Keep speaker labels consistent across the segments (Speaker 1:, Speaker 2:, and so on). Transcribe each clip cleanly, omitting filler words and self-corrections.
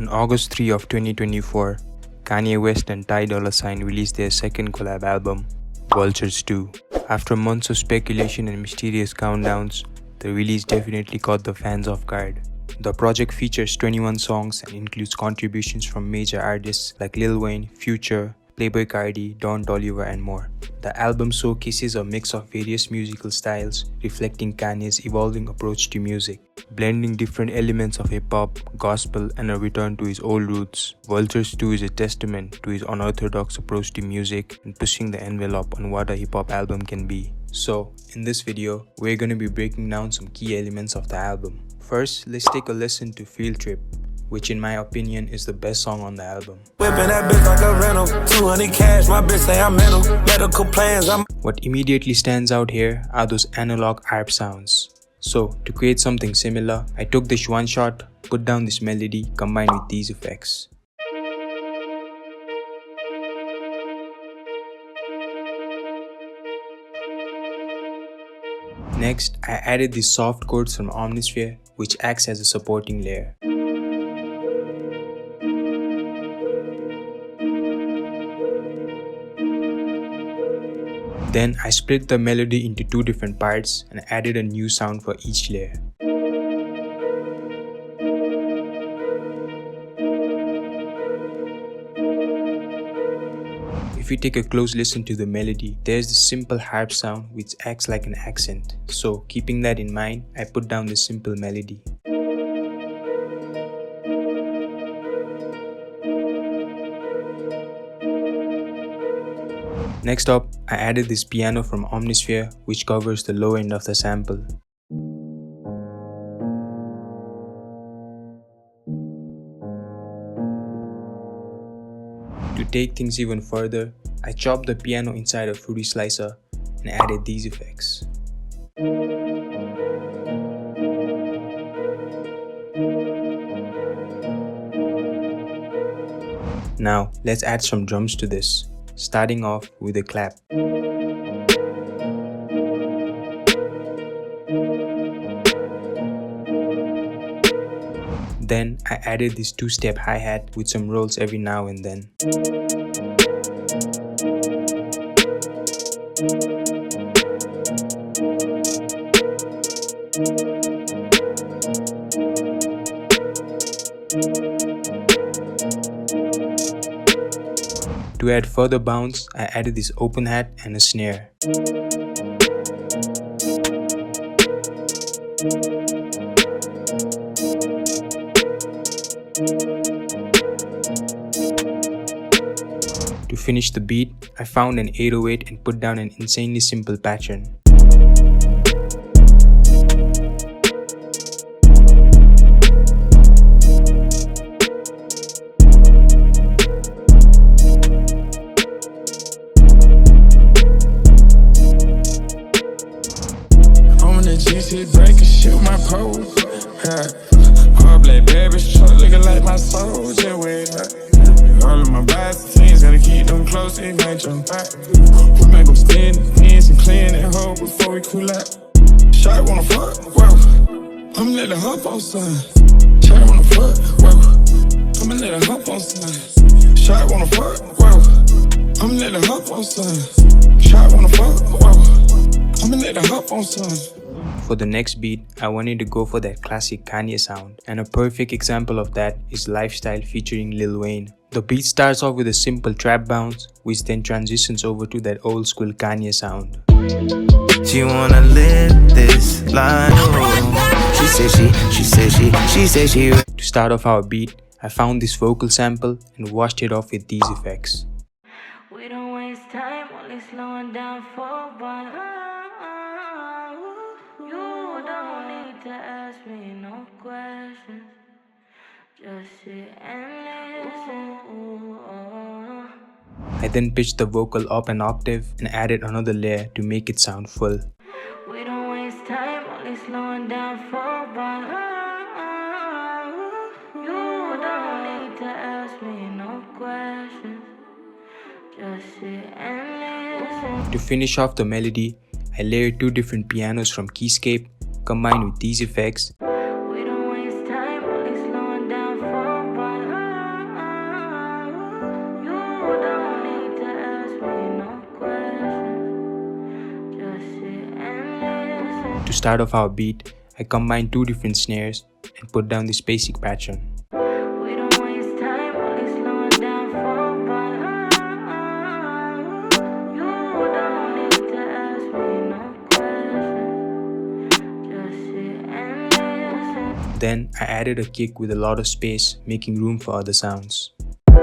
Speaker 1: On August 3 of 2024, Kanye West and Dolla released their second collab album, VULTURES 2. After months of speculation and mysterious countdowns, the release definitely caught the fans off guard. The project features 21 songs and includes contributions from major artists like Lil Wayne, Future, Playboi Carti, Don Toliver, and more. The album showcases a mix of various musical styles, reflecting Kanye's evolving approach to music, blending different elements of hip-hop, gospel, and a return to his old roots. VULTURES 2 is a testament to his unorthodox approach to music and pushing the envelope on what a hip-hop album can be. So, in this video, we're going to be breaking down some key elements of the album. First, let's take a listen to Field Trip, which in my opinion is the best song on the album.
Speaker 2: Whipping that bitch like a rental, 200 cash, my bitch say I'm mental, medical plans,
Speaker 1: What immediately stands out here are those analog harp sounds. So, to create something similar, I took this one shot, put down this melody combined with these effects. Next, I added these soft chords from Omnisphere, which acts as a supporting layer. Then I split the melody into two different parts and added a new sound for each layer. If you take a close listen to the melody, there's the simple harp sound which acts like an accent. So keeping that in mind, I put down this simple melody. Next up, I added this piano from Omnisphere which covers the low end of the sample. To take things even further, I chopped the piano inside a fruity slicer and added these effects. Now, let's add some drums to this, starting off with a clap. Then I added this two-step hi-hat with some rolls every now and then. To add further bounce, I added this open hat and a snare. To finish the beat, I found an 808 and put down an insanely simple pattern.
Speaker 2: Break and shoot my pole. All black babies, truck looking like my soul. Just wait up. All of my boys, teens gotta keep them close, they might jump back. We make them stand in the fence and clean that hole before we cool out. Shot wanna fuck, whoa. I'ma let her hop on son. Shot wanna fuck, whoa. I'ma let her hop on son. Shot wanna fuck, whoa. I'ma let her hop on son. Shot wanna fuck, whoa. I'ma let her hop on son.
Speaker 1: For the next beat, I wanted to go for that classic Kanye sound, and a perfect example of that is Lifestyle featuring Lil Wayne. The beat starts off with a simple trap bounce, which then transitions over to that old school Kanye sound.
Speaker 3: She wanna live this life. She said she.
Speaker 1: To start off our beat, I found this vocal sample and washed it off with these effects.
Speaker 4: We don't waste time, only slowing down for one. You don't need to ask me no questions. Just sit and listen.
Speaker 1: I then pitched the vocal up an octave and added another layer to make it sound full.
Speaker 4: We don't waste time, only slowing down for one. You don't need to ask me no questions. Just sit and listen.
Speaker 1: To finish off the melody, I layered two different pianos from Keyscape, combined with these effects.
Speaker 4: We don't waste time, only slowing down for one.
Speaker 1: To start off our beat, I combined two different snares and put down this basic pattern.
Speaker 4: We don't waste time, only slowing down for fun. You don't need to ask me no questions. Just sit and listen.
Speaker 1: Then I added a kick with a lot of space, making room for other sounds.
Speaker 4: We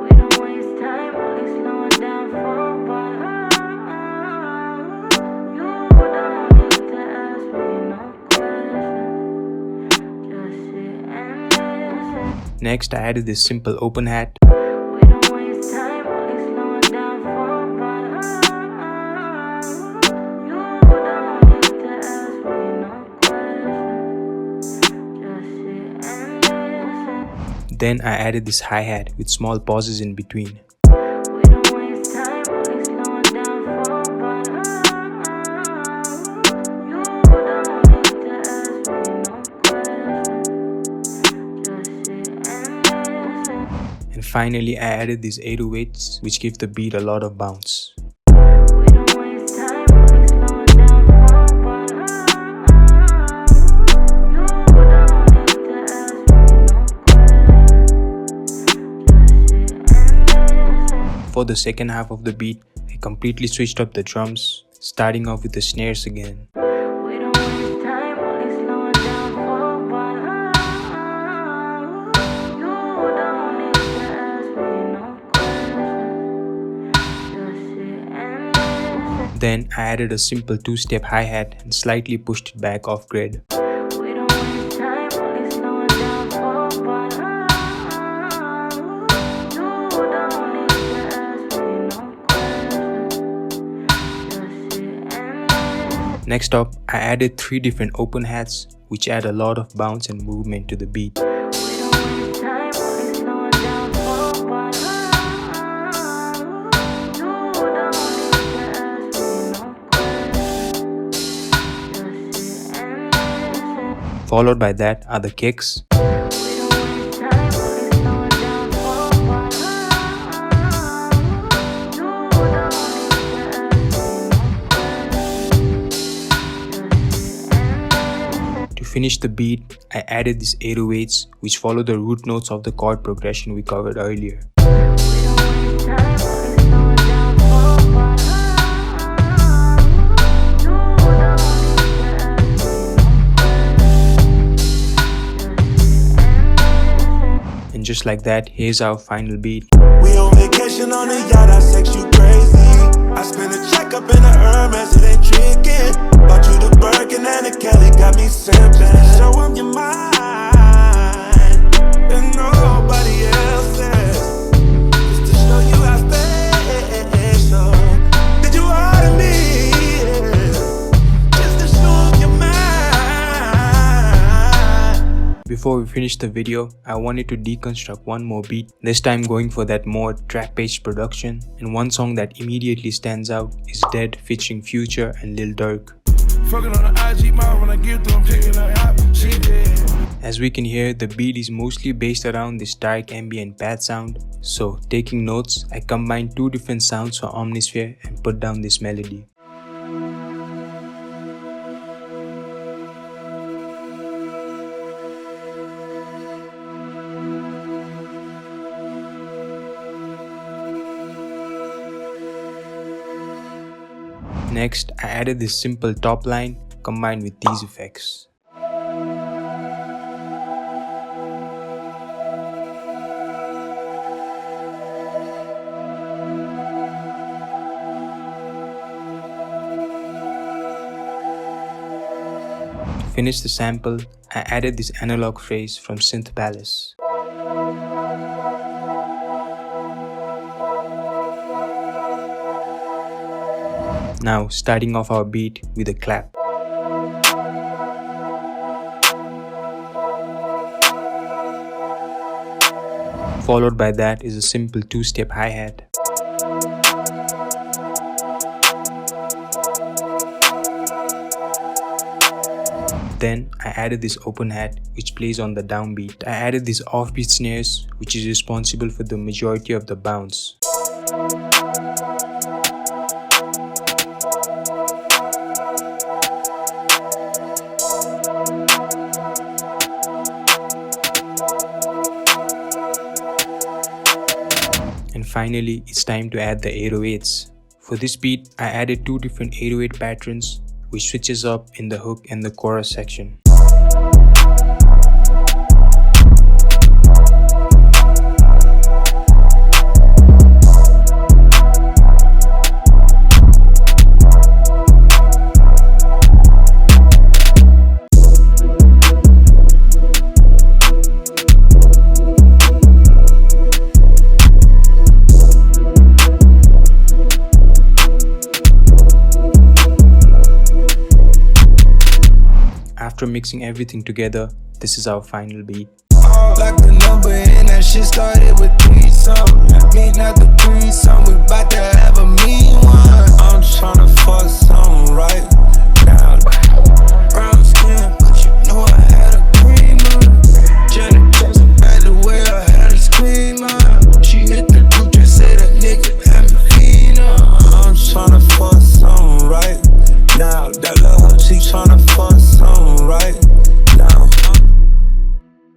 Speaker 4: don't waste time, only slowing down for fun. You don't need to ask me no questions. Just sit and listen.
Speaker 1: Next, I added this simple open hat.
Speaker 4: We don't waste time, only slowing down for fun. You don't need to ask me no questions. Just sit and listen.
Speaker 1: Then I added this hi-hat with small pauses in between.
Speaker 4: We don't waste time, only slowing down for fun. You don't need to ask me no questions. Just sit and listen.
Speaker 1: And finally, I added these 808s, which give the beat a lot of bounce.
Speaker 4: We don't waste time, only slowing down for fun. You don't need to ask me no questions. Just sit and listen.
Speaker 1: For the second half of the beat, I completely switched up the drums, starting off with the snares again.
Speaker 4: We don't waste time, only slowing down for fun. You don't need to ask me no questions. Just sit and listen.
Speaker 1: Then I added a simple two-step hi-hat and slightly pushed it back off grid.
Speaker 4: We don't waste time, only slowing down for fun. You don't need to ask me no questions. Just sit and listen.
Speaker 1: Next up, I added 3 different open hats, which add a lot of bounce and movement to the beat.
Speaker 4: We don't waste time, only slowing down for fun. You don't need to ask me no questions. Just sit and listen.
Speaker 1: Followed by that are the kicks.
Speaker 4: We don't waste time, only slowing down for fun. You don't need to ask me no questions. Just sit and listen.
Speaker 1: To finish the beat, I added these 808s, which follow the root notes of the chord progression we covered earlier.
Speaker 4: We don't waste time, only slowing down for fun. You don't need to ask me no questions. Just sit and listen.
Speaker 1: And just like that, here's our final beat.
Speaker 5: We on vacation on the yacht, I sex you crazy. I spend a check up in the Hermes, it ain't tricking. Bought you the Birkin and the Kelly, got me simping. Show 'em your mind, and nobody else's. Just to show you how special that you are to me. Just to show 'em your mind.
Speaker 1: Before we finish the video, I wanted to deconstruct one more beat, this time going for that more trap-based production, and one song that immediately stands out is Dead featuring Future and Lil Durk.
Speaker 2: Fucking on the IG mouth when I get through, I'm picking up hot. She dead.
Speaker 1: As we can hear, the beat is mostly based around this dark ambient pad sound, so taking notes, I combined 2 different sounds for Omnisphere and put down this melody. Next, I added this simple top line combined with these effects. To finish the sample, I added this analog phrase from Synth Palace. Now, starting off our beat with a clap. Followed by that is a simple 2-step hi-hat. Then I added this open hat which plays on the downbeat. I added these offbeat snares which is responsible for the majority of the bounce. And finally, it's time to add the 808s. For this beat, I added 2 different 808 patterns, which switches up in the hook and the chorus section. After mixing everything together, this is our final beat.
Speaker 3: Like the number in that shit start